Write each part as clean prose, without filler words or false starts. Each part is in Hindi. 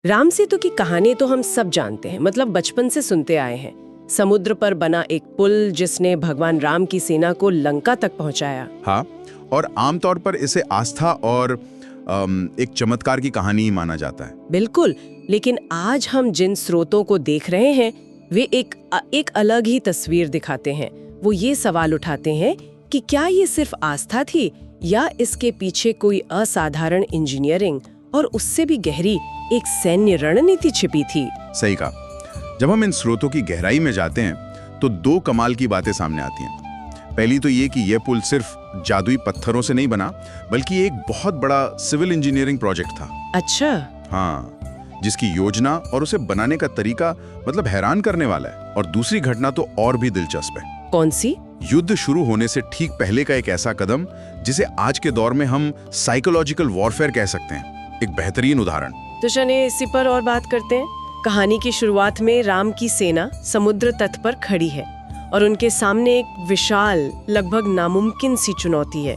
राम सेतु की कहानी तो हम सब जानते हैं, मतलब बचपन से सुनते आए हैं। समुद्र पर बना एक पुल जिसने भगवान राम की सेना को लंका तक पहुंचाया। हाँ, और आमतौर पर इसे आस्था और एक चमत्कार की कहानी ही माना जाता है। बिल्कुल, लेकिन आज हम जिन स्रोतों को देख रहे हैं वे एक अलग ही तस्वीर दिखाते हैं। वो ये सवाल उठाते हैं कि क्या ये सिर्फ आस्था थी या इसके पीछे कोई असाधारण इंजीनियरिंग और उससे भी गहरी एक सैन्य रणनीति छिपी थी। सही कहा। जब हम इन स्रोतों की गहराई में जाते हैं तो दो कमाल की बातें सामने आती हैं। पहली तो ये कि यह पुल सिर्फ जादुई पत्थरों से नहीं बना, बल्कि एक बहुत बड़ा सिविल इंजीनियरिंग प्रोजेक्ट था। अच्छा। हाँ, जिसकी योजना और उसे बनाने का तरीका मतलब हैरान करने वाला है। और दूसरी घटना तो और भी दिलचस्प है। कौन सी? युद्ध शुरू होने से ठीक पहले का एक ऐसा कदम जिसे आज के दौर में हम साइकोलॉजिकल वॉरफेयर कह सकते हैं। एक बेहतरीन उदाहरण। तो चलिए इसी पर और बात करते हैं। कहानी की शुरुआत में राम की सेना समुद्र तट पर खड़ी है और उनके सामने एक विशाल, लगभग नामुमकिन सी चुनौती है।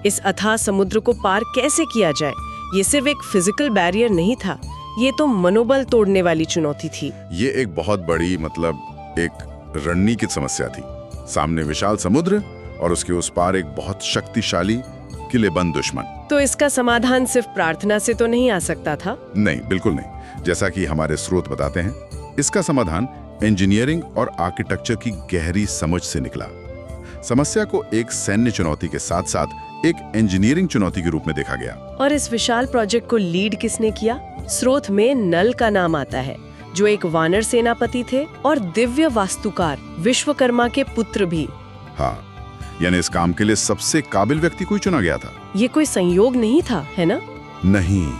इस अथाह समुद्र को पार कैसे किया जाए? ये सिर्फ एक फिजिकल बैरियर नहीं था, ये तो मनोबल तोड़ने वाली चुनौती थी। ये एक बहुत बड़ी एक रणनीतिक समस्या थी। सामने विशाल समुद्र और उसके उस पार एक बहुत शक्तिशाली किलेबंद दुश्मन। तो इसका समाधान सिर्फ प्रार्थना से तो नहीं आ सकता था? नहीं, बिल्कुल नहीं। जैसा कि हमारे स्रोत बताते हैं, इसका समाधान इंजीनियरिंग और आर्किटेक्चर की गहरी समझ से निकला। समस्या को एक सैन्य चुनौती के साथ साथ एक इंजीनियरिंग चुनौती के रूप में देखा गया। और इस विशाल प्रोजेक्ट को लीड किसने किया? स्रोत में नल का नाम आता है, जो एक वानर सेनापति थे और दिव्य वास्तुकार विश्वकर्मा के पुत्र भी। हाँ, यानी इस काम के लिए सबसे काबिल व्यक्ति को चुना गया था। ये कोई संयोग नहीं था, है ना? नहीं,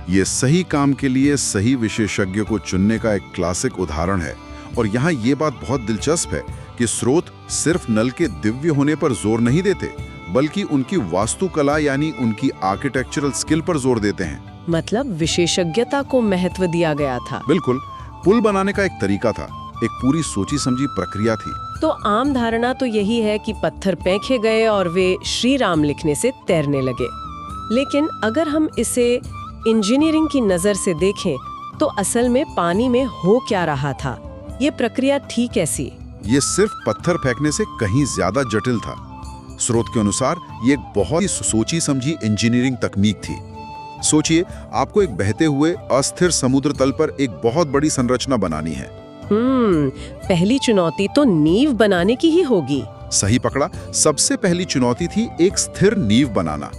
ये सही काम के लिए सही विशेषज्ञ को चुनने का एक क्लासिक उदाहरण है। और यहाँ ये बात बहुत दिलचस्प है कि स्रोत सिर्फ नल के दिव्य होने पर जोर नहीं देते, बल्कि उनकी वास्तुकला यानी उनकी आर्किटेक्चरल स्किल पर जोर देते हैं। मतलब विशेषज्ञता को महत्व दिया गया था। बिल्कुल, पुल बनाने का एक तरीका था, एक पूरी सोची समझी प्रक्रिया थी। तो आम धारणा तो यही है कि पत्थर फेंके गए और वे श्री राम लिखने से तैरने लगे। लेकिन अगर हम इसे इंजीनियरिंग की नजर से देखें तो असल में पानी में हो क्या रहा था? ये प्रक्रिया थी कैसी? ये सिर्फ पत्थर फेंकने से कहीं ज्यादा जटिल था। स्रोत के अनुसार ये एक बहुत ही सोची समझी इंजीनियरिंग तकनीक थी। सोचिए, आपको एक बहते हुए अस्थिर समुद्र तल पर एक बहुत बड़ी संरचना बनानी है। पहली चुनौती तो नींव बनाने की ही होगी। सही पकड़ा। सबसे पहली चुनौती थी एक स्थिर नींव बनाना।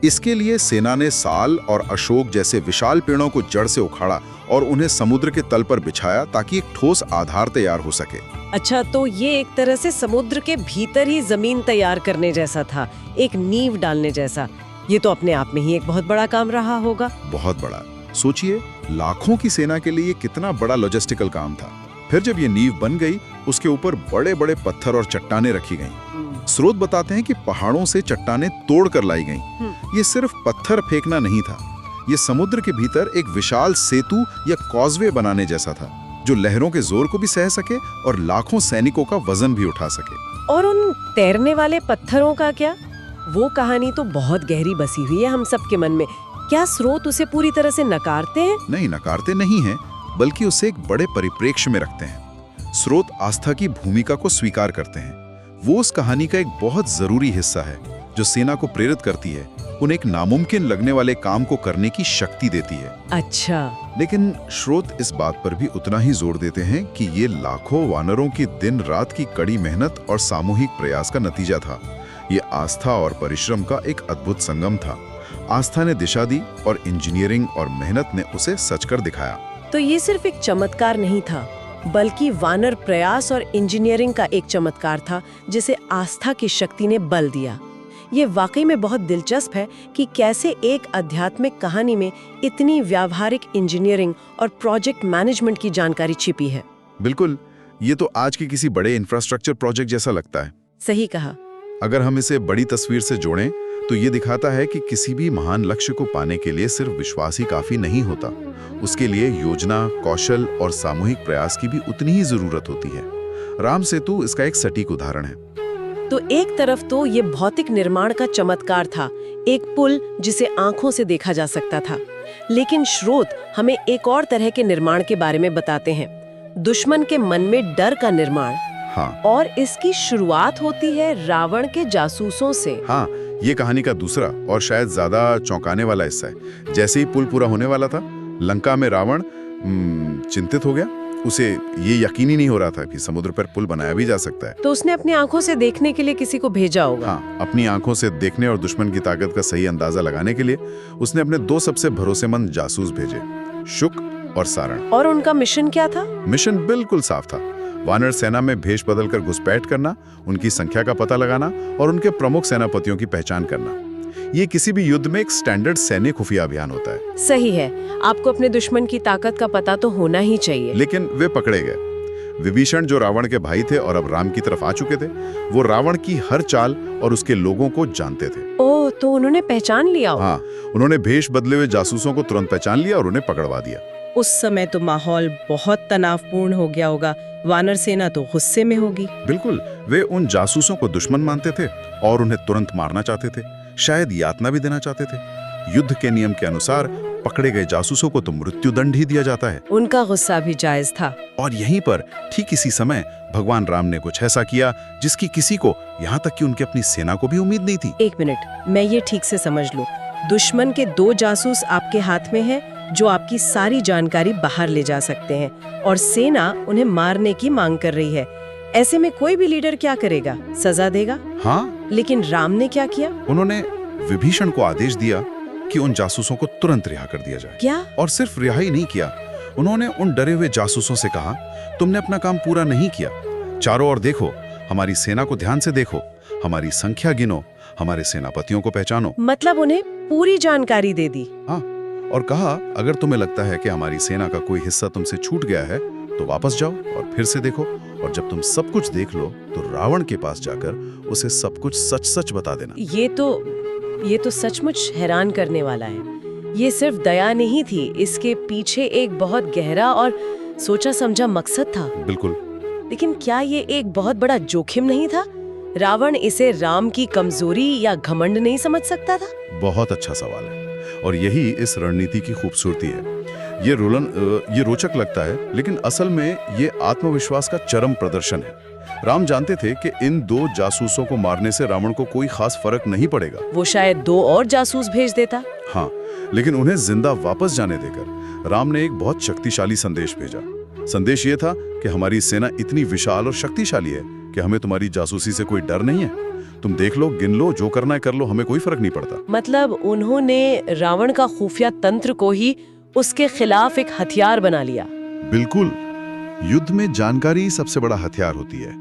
इसके लिए सेना ने साल और अशोक जैसे विशाल पेड़ों को जड़ से उखाड़ा और उन्हें समुद्र के तल पर बिछाया ताकि एक ठोस आधार तैयार हो सके। अच्छा, तो ये एक तरह से समुद्र के भीतर ही जमीन तैयार करने जैसा था, एक नींव डालने जैसा। ये तो अपने आप में ही एक बहुत बड़ा काम रहा होगा। बहुत बड़ा। सोचिए, लाखों की सेना के लिए कितना बड़ा लॉजिस्टिकल काम था। फिर जब ये नींव बन गई, उसके ऊपर बड़े बड़े पत्थर और चट्टानें रखी गईं। स्रोत बताते हैं कि पहाड़ों से चट्टानें तोड़ कर लाई गईं। ये सिर्फ पत्थर फेंकना नहीं था, ये समुद्र के भीतर एक विशाल सेतु या कॉजवे बनाने जैसा था, जो लहरों के जोर को भी सह सके और लाखों सैनिकों का वजन भी उठा सके। और उन तैरने वाले पत्थरों का क्या? वो कहानी तो बहुत गहरी बसी हुई है हम सबके मन में। क्या स्रोत उसे पूरी तरह से नकारते हैं? नहीं, नकारते नहीं हैं, बल्कि उसे एक बड़े परिप्रेक्ष्य में रखते हैं। स्रोत आस्था की भूमिका को स्वीकार करते हैं। वो उस कहानी का एक बहुत जरूरी हिस्सा है जो सेना को प्रेरित करती है, उन्हें एक नामुमकिन लगने वाले काम को करने की शक्ति देती है। अच्छा। लेकिन स्रोत इस बात पर भी उतना ही जोर देते हैं कि ये लाखों वानरों की दिन रात की कड़ी मेहनत और सामूहिक प्रयास का नतीजा था। ये आस्था और परिश्रम का एक अद्भुत संगम था। आस्था ने दिशा दी और इंजीनियरिंग और मेहनत ने उसे सच कर दिखाया। तो ये सिर्फ एक चमत्कार नहीं था, बल्कि वानर प्रयास और इंजीनियरिंग का एक चमत्कार था जिसे आस्था की शक्ति ने बल दिया। ये वाकई में बहुत दिलचस्प है कि कैसे एक आध्यात्मिक कहानी में इतनी व्यावहारिक इंजीनियरिंग और प्रोजेक्ट मैनेजमेंट की जानकारी छिपी है। बिल्कुल, ये तो आज के किसी बड़े इंफ्रास्ट्रक्चर प्रोजेक्ट जैसा लगता है। सही कहा। अगर हम इसे बड़ी तस्वीर से जोड़ें तो ये दिखाता है कि किसी भी महान लक्ष्य को पाने के लिए सिर्फ विश्वास ही काफी नहीं होता। उसके लिए योजना, कौशल और सामूहिक प्रयास की भी उतनी ही जरूरत होती है। राम सेतु इसका एक सटीक उदाहरण है। तो एक तरफ तो ये भौतिक निर्माण का चमत्कार था, एक पुल जिसे आंखों से देखा जा सकता था, लेकिन स्रोत हमें एक और तरह के निर्माण के बारे में बताते हैं, दुश्मन के मन में डर का निर्माण। हाँ। और इसकी शुरुआत होती है रावण के जासूसों से। हाँ, ये कहानी का दूसरा और शायद ज्यादा चौंकाने वाला हिस्सा है। जैसे ही पुल पूरा होने वाला था, लंका में रावण चिंतित हो गया। उसे ये यकीन ही नहीं हो रहा था कि समुद्र पर पुल बनाया भी जा सकता है। तो उसने अपनी आंखों से देखने के लिए किसी को भेजा होगा। हाँ, अपनी आंखों से देखने और दुश्मन की ताकत का सही अंदाजा लगाने के लिए उसने अपने 2 सबसे भरोसेमंद जासूस भेजे, शुक और सारण। और उनका मिशन क्या था? मिशन बिल्कुल साफ था, वानर सेना में भेष बदलकर घुसपैठ करना, उनकी संख्या का पता लगाना और उनके प्रमुख सेनापतियों की पहचान करना। ये किसी भी युद्ध में एक स्टैंडर्ड सैन्य खुफिया अभियान होता है। सही है, आपको अपने दुश्मन की ताकत का पता तो होना ही चाहिए। लेकिन वे पकड़े गए। विभीषण जो रावण के भाई थे और अब राम की तरफ आ चुके थे, वो रावण की हर चाल और उसके लोगों को जानते थे। ओह, तो उन्होंने पहचान लिया? हाँ, उन्होंने भेष बदले हुए जासूसों को तुरंत पहचान लिया और उन्हें पकड़वा दिया। उस समय तो माहौल बहुत तनावपूर्ण हो गया होगा, वानर सेना तो गुस्से में होगी। बिल्कुल, वे उन जासूसों को दुश्मन मानते थे और उन्हें तुरंत मारना चाहते थे, शायद यातना भी देना चाहते थे। युद्ध के नियम के अनुसार पकड़े गए जासूसों को तो मृत्युदंड ही दिया जाता है। उनका गुस्सा भी जायज था। और यहीं पर ठीक इसी समय भगवान राम ने कुछ ऐसा किया जिसकी किसी को, यहाँ तक कि उनकी अपनी सेना को भी उम्मीद नहीं थी। एक मिनट, मैं ये ठीक से समझ लूं। दुश्मन के 2 जासूस आपके हाथ में हैं, जो आपकी सारी जानकारी बाहर ले जा सकते हैं, और सेना उन्हें मारने की मांग कर रही है। ऐसे में कोई भी लीडर क्या करेगा? सजा देगा। हाँ, लेकिन राम ने क्या किया? उन्होंने विभीषण को आदेश दिया कि उन जासूसों को तुरंत रिहा कर दिया जाए। क्या? और सिर्फ रिहा ही नहीं किया, उन्होंने उन डरे हुए जासूसों से कहा, तुमने अपना काम पूरा नहीं किया, चारों ओर देखो, हमारी सेना को ध्यान से देखो, हमारी संख्या गिनो, हमारे सेनापतियों को पहचानो। मतलब उन्हें पूरी जानकारी दे दी। हाँ, और कहा, अगर तुम्हें लगता है कि हमारी सेना का कोई हिस्सा तुमसे छूट गया है तो वापस जाओ और फिर से देखो, और जब तुम सब कुछ देख लो तो रावण के पास जाकर उसे सब कुछ सच सच बता देना। ये तो सचमुच हैरान करने वाला है। ये सिर्फ दया नहीं थी, इसके पीछे एक बहुत गहरा और सोचा समझा मकसद था। बिल्कुल। लेकिन क्या ये एक बहुत बड़ा जोखिम नहीं था? रावण इसे राम की कमजोरी या घमंड नहीं समझ सकता था? बहुत अच्छा सवाल है, और यही इस रणनीति की खूबसूरती है। ये रोचक लगता है, लेकिन असल में ये आत्मविश्वास का चरम प्रदर्शन है। राम जानते थे कि इन 2 जासूसों को मारने से रावण को कोई खास फर्क नहीं पड़ेगा। वो शायद 2 और जासूस भेज देता। हाँ, लेकिन उन्हें जिंदा वापस जाने देकर राम ने एक बहुत शक्तिशाली संदेश भेजा। संदेश ये था कि हमारी सेना इतनी विशाल और शक्तिशाली है कि हमें तुम्हारी जासूसी से कोई डर नहीं है। तुम देख लो, गिन लो, जो करना है कर लो, हमें कोई फर्क नहीं पड़ता। मतलब उन्होंने रावण का खुफिया तंत्र को ही उसके खिलाफ एक हथियार बना लिया। बिल्कुल, युद्ध में जानकारी सबसे बड़ा हथियार होती है।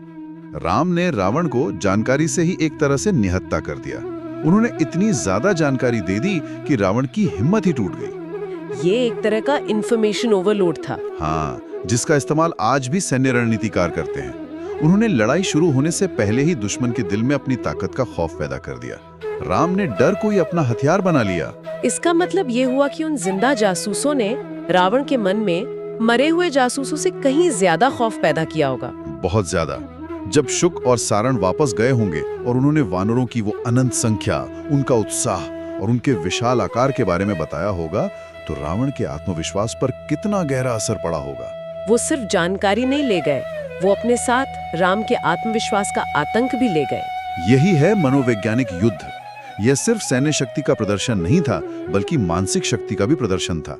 राम ने रावण को जानकारी से ही एक तरह से निहत्था कर दिया। उन्होंने इतनी ज्यादा जानकारी दे दी कि रावण की हिम्मत ही टूट गई। ये एक तरह का इंफॉर्मेशन ओवरलोड था। हाँ, जिसका इस्तेमाल आज भी सैन्य रणनीतिकार करते हैं। उन्होंने लड़ाई शुरू होने से पहले ही दुश्मन के दिल में अपनी ताकत का खौफ पैदा कर दिया। राम ने डर को ही अपना हथियार बना लिया। इसका मतलब ये हुआ कि उन जिंदा जासूसों ने रावण के मन में मरे हुए जासूसों से कहीं ज्यादा खौफ पैदा किया होगा। बहुत ज्यादा। जब शुक और सारण वापस गए होंगे और उन्होंने वानरों की वो अनंत संख्या, उनका उत्साह और उनके विशाल आकार के बारे में बताया होगा, तो रावण के आत्मविश्वास पर कितना गहरा असर पड़ा होगा। वो सिर्फ जानकारी नहीं ले गए, वो अपने साथ राम के आत्मविश्वास का आतंक भी ले गए। यही है मनोवैज्ञानिक युद्ध। यह सिर्फ सैन्य शक्ति का प्रदर्शन नहीं था, बल्कि मानसिक शक्ति का भी प्रदर्शन था।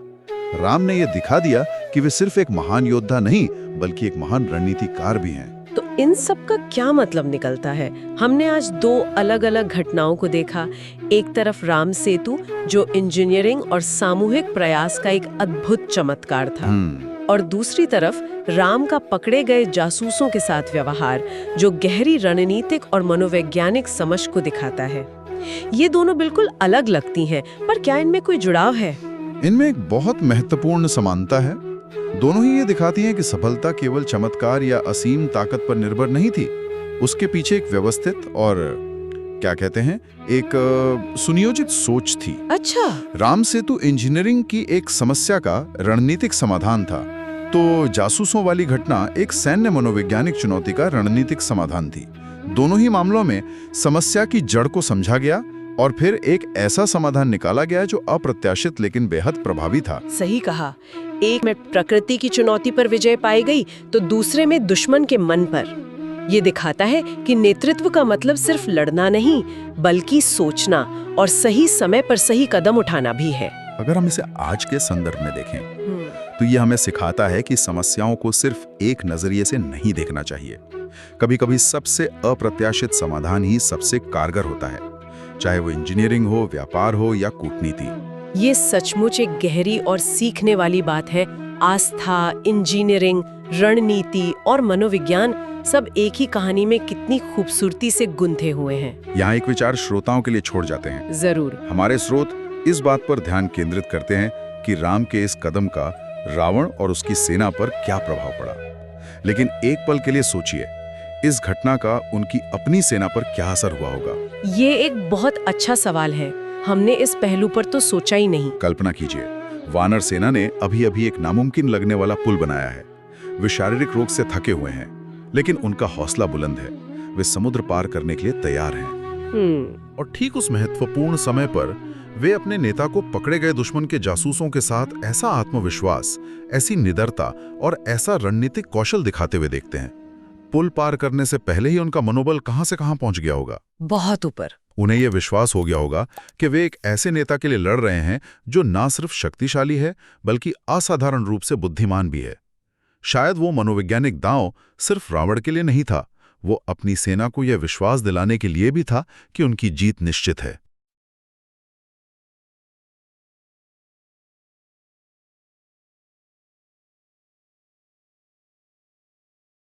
राम ने यह दिखा दिया कि वे सिर्फ एक महान योद्धा नहीं, बल्कि एक महान रणनीतिकार भी हैं। तो इन सब का क्या मतलब निकलता है? हमने आज 2 अलग-अलग घटनाओं को देखा। एक तरफ राम सेतु, जो इंजीनियरिंग और सामूहिक प्रयास का एक अद्भुत चमत्कार था, और दूसरी तरफ राम का पकड़े गए जासूसों के साथ व्यवहार, जो गहरी रणनीतिक और मनोवैज्ञानिक समझ को दिखाता है। ये दोनों बिल्कुल अलग लगती हैं, पर क्या इनमें कोई जुड़ाव है? इनमें एक बहुत महत्वपूर्ण समानता है। दोनों ही ये दिखाती हैं कि सफलता केवल चमत्कार या असीम ताकत पर निर्भर नहीं थी। उसके पीछे एक व्यवस्थित और क्या कहते हैं, एक सुनियोजित सोच थी। अच्छा। राम सेतु इंजीनियरिंग की एक समस्या का रणनीतिक समाधान था, तो जासूसों वाली घटना एक सैन्य मनोवैज्ञानिक चुनौती का रणनीतिक समाधान थी। दोनों ही मामलों में समस्या की जड़ को समझा गया और फिर एक ऐसा समाधान निकाला गया जो अप्रत्याशित लेकिन बेहद प्रभावी था। सही कहा। एक में प्रकृति की चुनौती पर विजय पाई गई तो दूसरे में दुश्मन के मन पर। ये दिखाता है कि नेतृत्व का मतलब सिर्फ लड़ना नहीं, बल्कि सोचना और सही समय पर सही कदम उठाना भी है। अगर हम इसे आज के संदर्भ में देखें तो ये हमें सिखाता है कि समस्याओं को सिर्फ एक नजरिए से नहीं देखना चाहिए। कभी-कभी सबसे अप्रत्याशित समाधान ही सबसे कारगर होता है, चाहे वो इंजीनियरिंग हो, व्यापार हो या कूटनीति। ये सचमुच एक गहरी और सीखने वाली बात है। आस्था, इंजीनियरिंग, रणनीति और मनोविज्ञान सब एक ही कहानी में कितनी खूबसूरती से गुंथे हुए हैं। यहाँ एक विचार श्रोताओं के लिए छोड़ जाते हैं। जरूर। हमारे स्रोत इस बात पर ध्यान केंद्रित करते हैं कि राम के इस कदम का रावण और उसकी सेना पर क्या प्रभाव पड़ा। लेकिन एक पल के लिए सोचिए, इस घटना का उनकी अपनी सेना पर क्या असर हुआ होगा। ये एक बहुत अच्छा सवाल है। हमने इस पहलू पर तो सोचा ही नहीं। कल्पना कीजिए, वानर सेना ने अभी अभी एक नामुमकिन लगने वाला पुल बनाया है। वे शारीरिक रोग से थके हुए हैं, लेकिन उनका हौसला बुलंद है। वे समुद्र पार करने के लिए तैयार हैं। और ठीक उस महत्वपूर्ण समय पर वे अपने नेता को पकड़े गए दुश्मन के जासूसों के साथ ऐसा आत्मविश्वास, ऐसी निडरता और ऐसा रणनीतिक कौशल दिखाते हुए देखते हैं। पुल पार करने से पहले ही उनका मनोबल कहां से कहां पहुंच गया होगा। बहुत ऊपर। उन्हें यह विश्वास हो गया होगा कि वे एक ऐसे नेता के लिए लड़ रहे हैं जो न सिर्फ शक्तिशाली है, बल्कि असाधारण रूप से बुद्धिमान भी है। शायद वो मनोवैज्ञानिक दांव सिर्फ रावण के लिए नहीं था, वो अपनी सेना को यह विश्वास दिलाने के लिए भी था कि उनकी जीत निश्चित है।